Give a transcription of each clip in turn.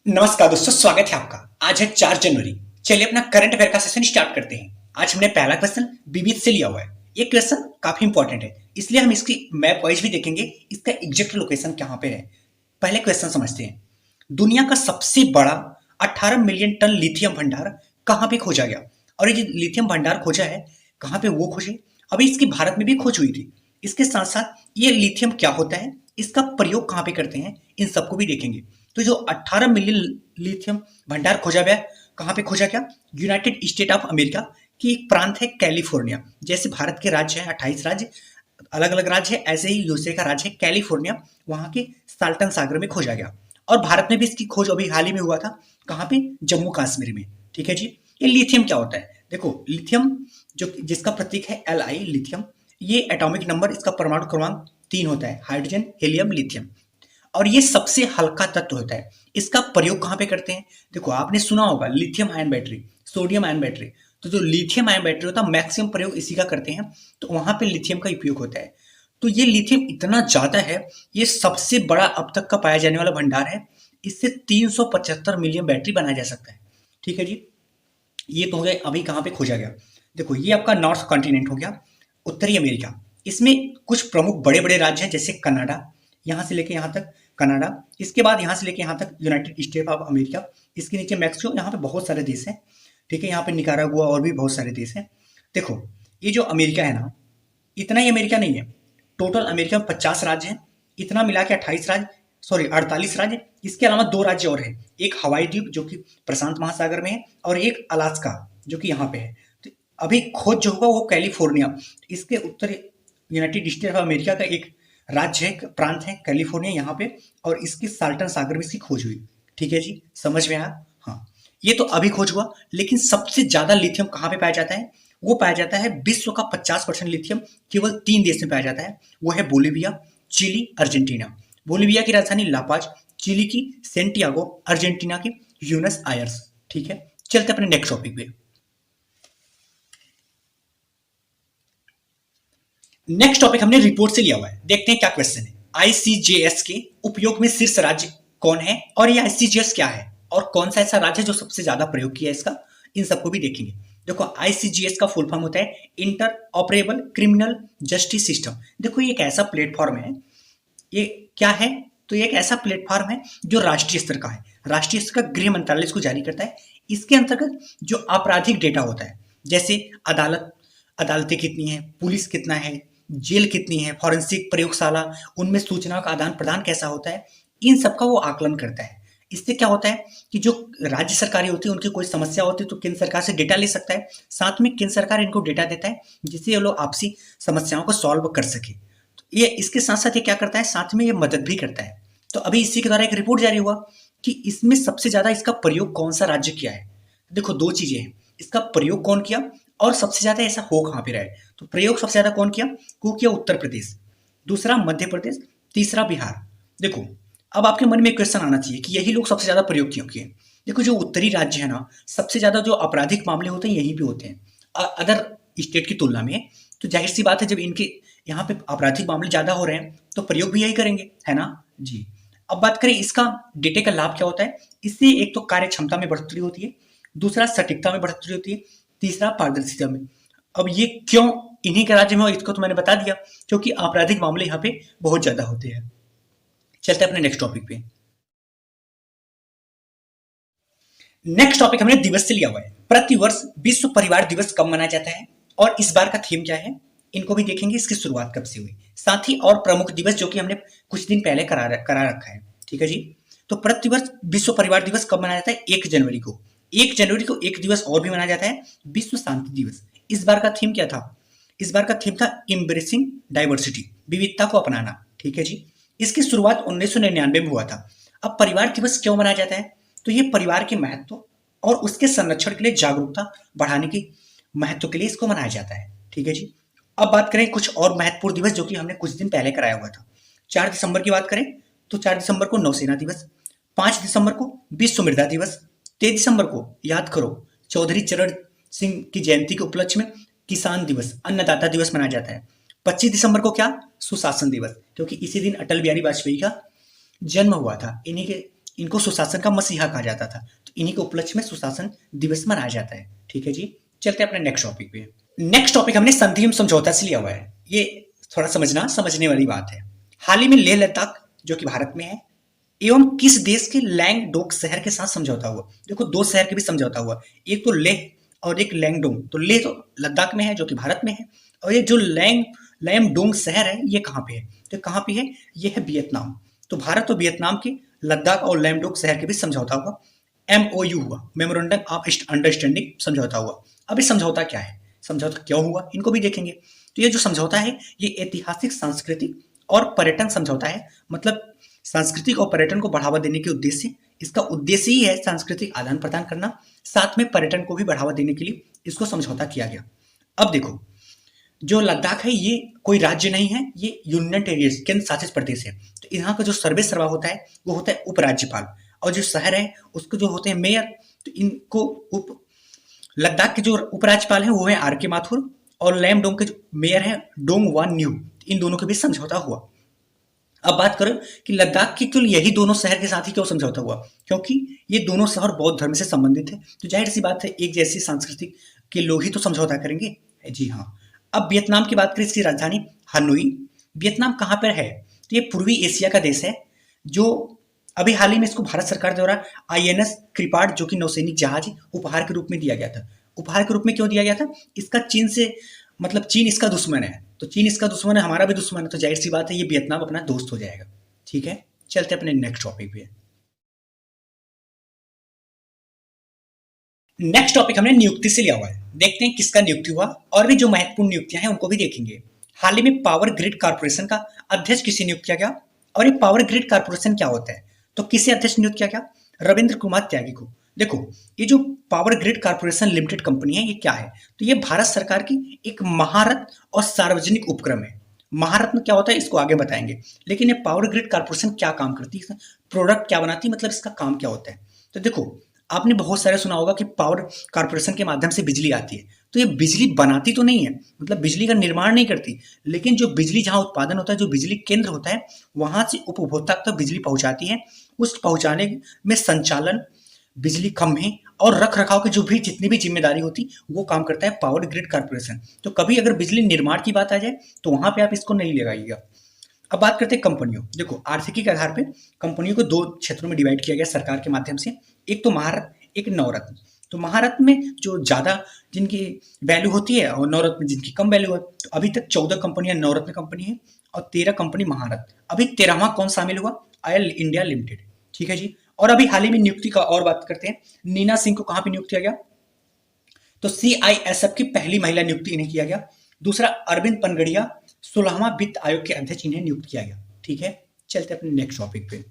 नमस्कार दोस्तों, स्वागत है आपका। आज है 4 जनवरी। चलिए अपना करंट अफेयर का सेशन स्टार्ट करते हैं। आज हमने पहला क्वेश्चन बीबीएस से लिया हुआ है। ये क्वेश्चन काफी इंपॉर्टेंट है, इसलिए हम इसकी मैप वाइज भी देखेंगे इसका एग्जैक्ट लोकेशन कहाँ पे है। पहले क्वेश्चन समझते हैं। दुनिया का सबसे बड़ा 18 मिलियन टन लिथियम भंडार कहाँ पे खोजा गया? और ये जो लिथियम भंडार खोजा है, कहाँ पे वो खोजे? अभी इसकी भारत में भी खोज हुई थी। इसके साथ साथ ये लिथियम क्या होता है, इसका प्रयोग कहाँ पे करते हैं, इन सबको भी देखेंगे। तो जो 18 मिलियन लिथियम भंडार खोजा गया, कहाँ पे खोजा गया? यूनाइटेड स्टेट ऑफ अमेरिका की एक प्रांत है कैलिफोर्निया। जैसे भारत के राज्य है 28 राज्य, अलग अलग राज्य है, ऐसे ही यूएसए का राज्य है कैलिफोर्निया, वहां के साल्टन सागर में खोजा गया। और भारत में भी इसकी खोज अभी हाल ही में हुआ था। कहाँ पे? जम्मू कश्मीर में। ठीक है जी। ये लिथियम क्या होता है? देखो, लिथियम जो जिसका प्रतीक है Li, लिथियम, ये एटॉमिक नंबर, इसका परमाणु क्रमांक 3 होता है। Hydrogen, helium, lithium. और ये सबसे हल्का तत्व होता है। इसका प्रयोग कहाँ पे करते हैं? देखो, आपने सुना होगा lithium ion battery, sodium ion battery. तो जो लिथियम आयन बैटरी होता है, मैक्सिमम प्रयोग इसी का करते हैं। तो वहां पे लिथियम का उपयोग होता है। तो ये लिथियम इतना ज्यादा है, ये सबसे बड़ा अब तक का पाया जाने वाला भंडार है। इससे 375 मिलियन बैटरी बनाया जा सकता है। ठीक है जी। ये तो हो गया अभी कहाँ पे खोजा गया। देखो, ये आपका नॉर्थ कॉन्टिनेंट हो गया, उत्तरी अमेरिका। इसमें कुछ प्रमुख बड़े बड़े राज्य हैं, जैसे कनाडा, यहाँ से लेके यहाँ तक कनाडा। इसके बाद यहाँ से लेके यहाँ तक यूनाइटेड स्टेट ऑफ अमेरिका। इसके नीचे मैक्सिको। यहाँ पे बहुत सारे देश हैं। ठीक है, यहाँ पे निकारागुआ और भी बहुत सारे देश हैं। देखो, ये जो अमेरिका है ना, इतना ही अमेरिका नहीं है। टोटल अमेरिका में 50 राज्य हैं। इतना मिला के 28 राज्य, सॉरी 48 राज्य। इसके अलावा 2 राज्य और हैं। एक हवाई द्वीप जो कि प्रशांत महासागर में है, और एक अलास्का जो कि यहाँ पे है। तो अभी खोज जो होगा वो कैलिफोर्निया, इसके उत्तरी यूनाइटेड स्टेट ऑफ अमेरिका का एक राज्य है, प्रांत है कैलिफोर्निया यहाँ पे। और इसकी साल्टन सागर में इसकी खोज हुई। ठीक है जी, समझ में आया? हाँ, ये तो अभी खोज हुआ। लेकिन सबसे ज्यादा लिथियम कहाँ पे पाया जाता है? वो पाया जाता है, विश्व का 50% लिथियम केवल 3 देश में पाया जाता है। वो है बोलिविया, चिली, अर्जेंटीना। बोलिविया की राजधानी लापाज, चिली की सेंटियागो, अर्जेंटीना की यूनस आयर्स। ठीक है, चलते अपने नेक्स्ट टॉपिक पे। नेक्स्ट टॉपिक हमने रिपोर्ट से लिया हुआ है। देखते हैं क्या क्वेश्चन है। आईसीजेएस के उपयोग में शीर्ष राज्य कौन है, और ये आईसीजेएस क्या है, और कौन सा ऐसा राज्य है जो सबसे ज्यादा प्रयोग किया है इसका, इन सबको भी देखेंगे। देखो, आईसीजेएस का फुल फॉर्म होता है inter operable criminal justice system. देखो, ये एक ऐसा प्लेटफॉर्म है, ये क्या है? तो ये एक ऐसा प्लेटफॉर्म है जो राष्ट्रीय स्तर का है। राष्ट्रीय स्तर का गृह मंत्रालय इसको जारी करता है। इसके अंतर्गत जो आपराधिक डेटा होता है, जैसे अदालतें कितनी है, पुलिस कितना है, जेल कितनी है, फॉरेंसिक प्रयोगशाला, उनमें सूचनाओं का आदान प्रदान कैसा होता है, इन सबका वो आकलन करता है। इससे क्या होता है कि जो राज्य सरकारें होती है, उनकी कोई समस्या होती है तो केंद्र सरकार से डेटा ले सकता है। साथ में केंद्र सरकार इनको डेटा देता है, जिससे ये लोग आपसी समस्याओं को सॉल्व कर सके। ये इसके साथ साथ ये क्या करता है, साथ में ये मदद भी करता है। तो अभी इसी के द्वारा एक रिपोर्ट जारी हुआ कि इसमें सबसे ज्यादा इसका प्रयोग कौन सा राज्य किया है। देखो, 2 चीजें हैं, इसका प्रयोग कौन किया और सबसे ज्यादा ऐसा हो कहाँ पे रहा है। तो प्रयोग सबसे ज्यादा कौन किया? वो किया उत्तर प्रदेश, दूसरा मध्य प्रदेश, तीसरा बिहार। देखो, अब आपके मन में क्वेश्चन आना चाहिए कि यही लोग सबसे ज्यादा प्रयोग क्यों किए। देखो, जो उत्तरी राज्य है ना, सबसे ज्यादा जो आपराधिक मामले होते हैं यहीं पे होते हैं अदर स्टेट की तुलना में। तो जाहिर सी बात है, जब इनके यहाँ पे आपराधिक मामले ज्यादा हो रहे हैं तो प्रयोग भी यही करेंगे, है ना जी। अब बात करें इसका डेटे का लाभ क्या होता है। इससे एक तो कार्य क्षमता में बढ़ोतरी होती है, दूसरा सटीकता में बढ़ोतरी होती है, तीसरा पारदर्शिता में। अब ये क्यों इन्हीं के राज्य में हो, इसको तो मैंने बता दिया, क्योंकि आपराधिक मामले यहाँ पे बहुत ज्यादा होते हैं। चलते हैं अपने नेक्स्ट टॉपिक पे। नेक्स्ट टॉपिक हमने दिवस से लिया हुआ है। प्रतिवर्ष विश्व परिवार दिवस कब मनाया जाता है, और इस बार का थीम क्या है, इनको भी देखेंगे। इसकी शुरुआत कब से हुई, साथ ही और प्रमुख दिवस जो कि हमने कुछ दिन पहले करा रखा है। ठीक है जी। तो प्रतिवर्ष विश्व परिवार दिवस कब मनाया जाता है? 1 जनवरी को। 1 जनवरी को एक दिवस और भी मनाया जाता है, विश्व शांति दिवस। इस बार का थीम क्या था? इस बार का थीम था एम्ब्रेसिंग डाइवर्सिटी, विविधता को अपनाना। ठीक है जी। इसकी शुरुआत 1999 में हुआ था। अब परिवार दिवस क्यों मनाया जाता है? तो ये परिवार के महत्व और उसके संरक्षण के लिए जागरूकता बढ़ाने की महत्व के लिए इसको मनाया जाता है। ठीक है जी। अब बात करें कुछ और महत्वपूर्ण दिवस जो कि हमने कुछ दिन पहले कराया हुआ था। 4 दिसंबर की बात करें तो 4 दिसंबर को नौसेना दिवस, 5 दिसंबर को विश्व मृदा दिवस, 23 दिसंबर को याद करो चौधरी चरण सिंह की जयंती के उपलक्ष्य में किसान दिवस, अन्नदाता दिवस मनाया जाता है। 25 दिसंबर को क्या? सुशासन दिवस, क्योंकि इसी दिन अटल बिहारी वाजपेयी का जन्म हुआ था। इन्हीं के इनको सुशासन का मसीहा कहा जाता था। तो इन्हीं के उपलक्ष्य में सुशासन दिवस मनाया जाता है। ठीक है जी, चलते हैं अपने नेक्स्ट टॉपिक पे। नेक्स्ट टॉपिक हमने संधि एवं समझौता से लिया हुआ है। ये थोड़ा समझने वाली बात है। हाल ही में लेह लद्दाख जो कि भारत में है एवं किस देश के लैंगडोंग शहर के साथ समझौता हुआ। देखो, दो शहर के भी समझौता हुआ, एक तो लेह और एक लैंगडोंग। तो लेह तो लद्दाख में है जो कि भारत में है, और ये जो लैमडोंग शहर है ये कहाँ पे है, तो कहाँ पे है, ये है वियतनाम। तो भारत और वियतनाम के लद्दाख और लैमडोंग शहर के बीच समझौता हुआ, MOU हुआ, मेमोरेंडम ऑफ अंडरस्टैंडिंग समझौता हुआ। अब ये समझौता क्या है, समझौता क्यों हुआ, इनको भी देखेंगे। तो ये जो समझौता है ये ऐतिहासिक, सांस्कृतिक और पर्यटन समझौता है। मतलब सांस्कृतिक और पर्यटन को बढ़ावा देने के उद्देश्य, इसका उद्देश्य ही है सांस्कृतिक आदान प्रदान करना, साथ में पर्यटन को भी बढ़ावा देने के लिए इसको समझौता किया गया। अब देखो, जो लद्दाख है ये कोई राज्य नहीं है, ये यूनियन टेरिटरी, केंद्र शासित प्रदेश है। तो यहाँ का जो सर्वे सर्वा होता है वो होता है उपराज्यपाल, और जो शहर है उसको जो होते हैं मेयर। तो इनको लद्दाख के जो उपराज्यपाल है वो है RK माथुर, और लैमडोंग के जो मेयर है डोंग वान न्यू। इन दोनों के बीच समझौता हुआ। अब बात करें कि लद्दाख की केवल यही दोनों शहर के साथ ही क्यों समझौता हुआ, क्योंकि ये दोनों शहर बौद्ध धर्म से संबंधित है। तो जाहिर सी बात है एक जैसी सांस्कृतिक के लोग ही तो समझौता करेंगे। जी हाँ। अब वियतनाम की बात करें, इसकी राजधानी हनोई। वियतनाम कहाँ पर है, तो ये पूर्वी एशिया का देश है, जो अभी हाल ही में इसको भारत सरकार द्वारा INS क्रिपाट जो कि नौसैनिक जहाज उपहार के रूप में दिया गया था। उपहार के रूप में क्यों दिया गया था, इसका चीन से मतलब चीन इसका दुश्मन है, तो चीन इसका दुश्मन है, हमारा भी दुश्मन है, तो जाहिर सी बात है ये वियतनाम अपना दोस्त हो जाएगा। ठीक है, चलते अपने नेक्स्ट टॉपिक पे। नेक्स्ट टॉपिक हमने नियुक्ति से लिया हुआ है। देखते हैं किसका नियुक्ति हुआ, और भी जो महत्वपूर्ण नियुक्तियां हैं उनको भी देखेंगे। हाल ही में पावर ग्रिड कारपोरेशन का अध्यक्ष किसे नियुक्त किया गया, और ये पावर ग्रिड कारपोरेशन क्या होता है, तो किसे अध्यक्ष नियुक्त किया गया, रविंद्र कुमार त्यागी को। देखो, ये जो power grid corporation limited company है ये क्या है, तो ये भारत सरकार की एक महारत और सार्वजनिक उपक्रम है। महारत्न क्या होता है इसको आगे बताएंगे, लेकिन ये पावर ग्रिड कारपोरेशन क्या काम करती है, प्रोडक्ट क्या बनाती है, मतलब इसका काम क्या होता है। तो देखो, आपने बहुत सारे सुना होगा कि पावर कारपोरेशन के माध्यम से बिजली आती है। तो ये बिजली बनाती तो नहीं है, मतलब बिजली का निर्माण नहीं करती, लेकिन जो बिजली जहां उत्पादन होता है, जो बिजली केंद्र होता है, वहां से उपभोक्ता तक बिजली पहुंचाती है। उस पहुंचाने में संचालन, बिजली खंभे और रख रखाव की जो भी जितनी भी जिम्मेदारी होती वो काम करता है पावर ग्रिड कारपोरेशन। तो कभी अगर बिजली निर्माण की बात आ जाए तो वहां पे आप इसको नहीं लगाइएगा। अब बात करते हैं कंपनियों। देखो, आर्थिकी के आधार पे कंपनियों को दो क्षेत्रों में डिवाइड किया गया सरकार के माध्यम से, एक तो महारत्न, एक नवरत्न। तो महारत्न में जो ज्यादा जिनकी वैल्यू होती है और नवरत्न में जिनकी कम वैल्यू है। तो अभी तक 14 कंपनियां नवरत्न कंपनी है और 13 कंपनी महारत्न। अभी 13वां कौन शामिल हुआ, ऑयल इंडिया लिमिटेड। ठीक है जी। और अभी हाल ही में नियुक्ति का और बात करते हैं, नीना सिंह को कहां पर नियुक्त किया गया, तो CISF की पहली महिला नियुक्ति इन्हें किया गया। दूसरा, अरविंद पनगड़िया 16वां वित्त आयोग के अध्यक्ष इन्हें नियुक्त किया गया। ठीक है, चलते अपने नेक्स्ट टॉपिक पे।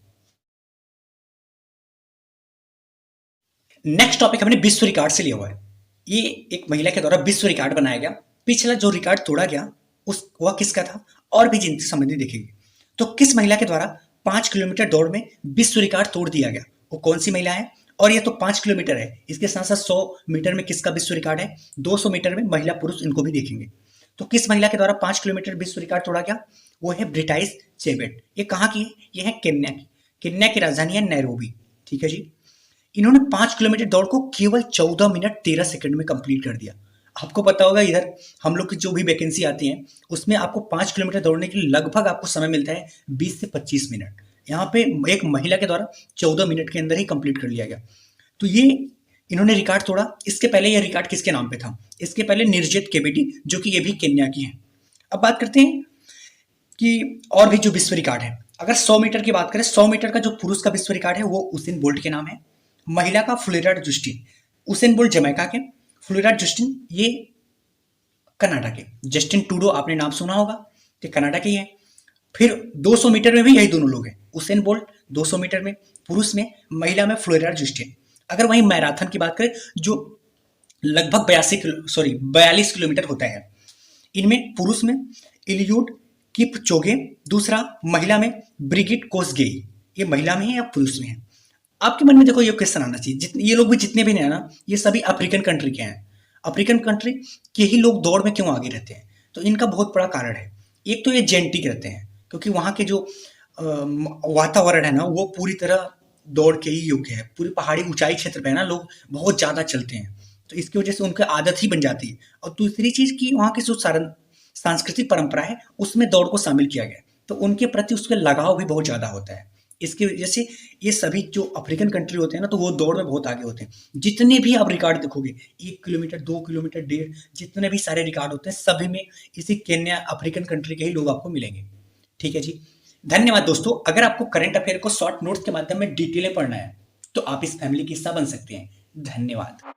नेक्स्ट टॉपिक हमने विश्व रिकॉर्ड से लिया हुआ है। ये एक महिला के द्वारा विश्व रिकॉर्ड बनाया गया। पिछला जो रिकॉर्ड तोड़ा गया उस वह किसका था, और भी जिनसे संबंधित देखेंगे। तो किस महिला के द्वारा 5 किलोमीटर दौड़ में विश्व रिकॉर्ड तोड़ दिया गया, वो कौन सी महिला है। और ये तो 5 किलोमीटर है, इसके साथ साथ 100 मीटर में किसका विश्व रिकॉर्ड है, 200 मीटर में महिला पुरुष, इनको भी देखेंगे। तो किस महिला के द्वारा 5 किलोमीटर विश्व रिकॉर्ड तोड़ा गया, वो है ब्रिटाइस चेबेट। ये कहाँ की है, ये है केन्या की। केन्या की राजधानी है नैरोबी। ठीक है जी। इन्होंने 5 किलोमीटर दौड़ को केवल 14 मिनट 13 सेकंड में कंप्लीट कर दिया। आपको पता होगा इधर हम लोग की जो भी वैकेंसी आती है उसमें आपको 5 किलोमीटर दौड़ने के लिए लगभग आपको समय मिलता है 20 से 25 मिनट। यहाँ पे एक महिला के द्वारा 14 मिनट के अंदर ही कंप्लीट कर लिया गया। तो ये इन्होंने रिकॉर्ड तोड़ा। इसके पहले यह रिकॉर्ड किसके नाम पे था, इसके पहले निर्जित केबेटी जो कि ये भी केन्या की है। अब बात करते हैं कि और भी जो विश्व रिकॉर्ड है। अगर 100 मीटर की बात करें, 100 मीटर का जो पुरुष का विश्व रिकॉर्ड है वो उसेन बोल्ट के नाम है। महिला का Florida Justin. Usain bolt Jamaica के, फ्लोरिडा जस्टिन ये कनाडा के। जस्टिन टूडो आपने नाम सुना होगा, ये कनाडा के ही है। फिर 200 मीटर में भी यही दोनों लोग हैं, उसेन बोल्ट 200 मीटर में पुरुष में, महिला में फ्लोरिडा जस्टिन। अगर वहीं मैराथन की बात करें जो लगभग 42 किलोमीटर होता है, इनमें पुरुष में इलियूड किपचोगे, दूसरा महिला में ब्रिगिट कोसगेई। ये महिला में है या पुरुष में है। आपके मन में देखो ये क्वेश्चन आना चाहिए, जितने ये लोग भी जितने भी हैं ना, ये सभी अफ्रीकन कंट्री के हैं। अफ्रीकन कंट्री के ही लोग दौड़ में क्यों आगे रहते हैं, तो इनका बहुत बड़ा कारण है। एक तो ये जेनेटिक रहते हैं, क्योंकि वहाँ के जो वातावरण है ना वो पूरी तरह दौड़ के ही योग्य है। पूरी पहाड़ी ऊंचाई क्षेत्र पे है ना, लोग बहुत ज़्यादा चलते हैं, तो इसकी वजह से उनकी आदत ही बन जाती है। और दूसरी चीज़ कि वहाँ की जो सांस्कृतिक परंपरा है उसमें दौड़ को शामिल किया गया है, तो उनके प्रति उसका लगाव भी बहुत ज़्यादा होता है। इसकी वजह से ये सभी जो अफ्रीकन कंट्री होते हैं ना, तो वो दौड़ में बहुत आगे होते हैं। जितने भी आप रिकॉर्ड देखोगे, 1 किलोमीटर, 2 किलोमीटर, 1.5, जितने भी सारे रिकॉर्ड होते हैं सभी में इसी केन्या अफ्रीकन कंट्री के ही लोग आपको मिलेंगे। ठीक है जी। धन्यवाद दोस्तों। अगर आपको करंट अफेयर को शॉर्ट नोट्स के माध्यम में डिटेल में पढ़ना है तो आप इस फैमिली का हिस्सा बन सकते हैं। धन्यवाद।